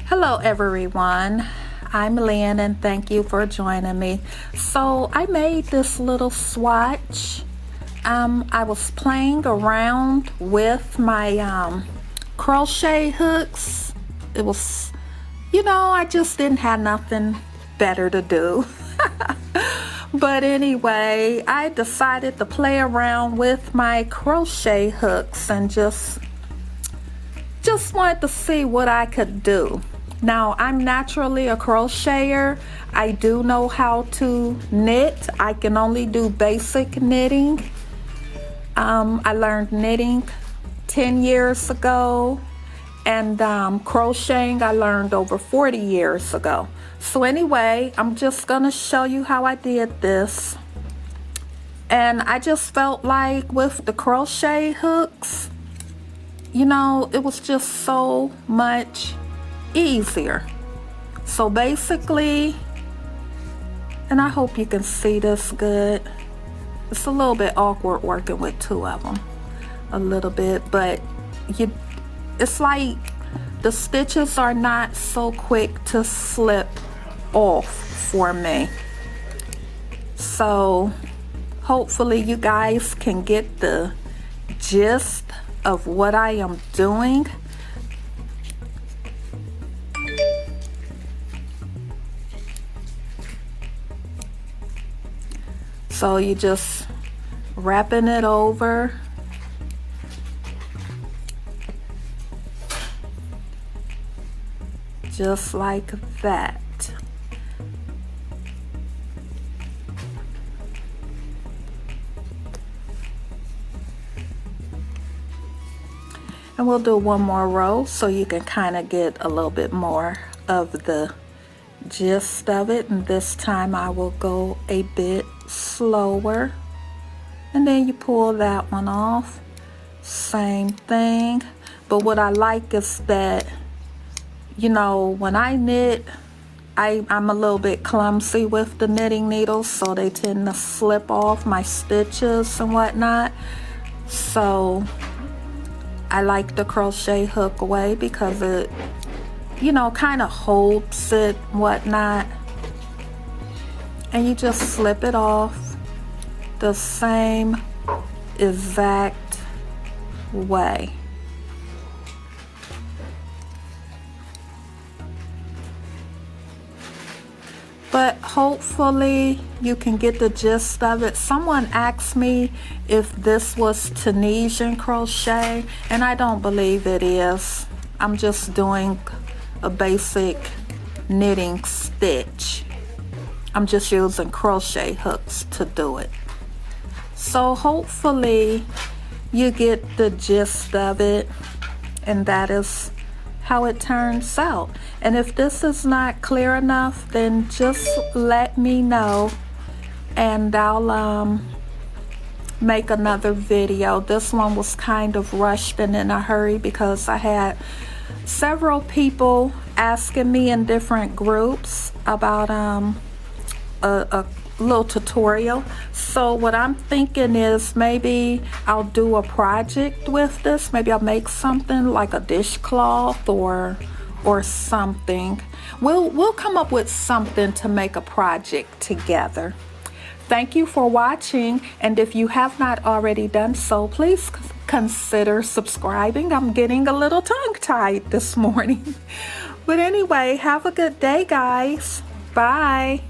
Hello everyone, I'm Lynne and thank you for joining me. So I made this little swatch. I was playing around with my crochet hooks. It was, I just didn't have nothing better to do. But anyway, I decided to play around with my crochet hooks and just wanted to see what I could do. Now, I'm naturally a crocheter. I do know how to knit. I can only do basic knitting. I learned knitting 10 years ago, and crocheting I learned over 40 years ago. So anyway, I'm just gonna show you how I did this. And I just felt like with the crochet hooks, it was just so much easier. So basically, and I hope you can see this good. It's a little bit awkward working with two of them, a little bit, but it's like the stitches are not so quick to slip off for me. So hopefully you guys can get the gist of what I am doing. So you just wrapping it over, just like that. And we'll do one more row so you can kind of get a little bit more of the gist of it. And this time I will go a bit slower. And then you pull that one off. Same thing. But what I like is that, when I knit, I'm a little bit clumsy with the knitting needles, so they tend to slip off my stitches and whatnot. So I like the crochet hook away because it, kind of holds it, whatnot. And you just slip it off the same exact way. But hopefully you can get the gist of it. Someone asked me if this was Tunisian crochet, and I don't believe it is. I'm just doing a basic knitting stitch. I'm just using crochet hooks to do it. So hopefully you get the gist of it, and that is how it turns out. And if this is not clear enough, then just let me know and I'll make another video. This one was kind of rushed and in a hurry because I had several people asking me in different groups about a little tutorial. So what I'm thinking is maybe I'll do a project with this. Maybe I'll make something like a dishcloth or something. We'll come up with something to make a project together. Thank you for watching, and if you have not already done so, please consider subscribing. I'm getting a little tongue-tied this morning. But anyway, have a good day, guys. Bye.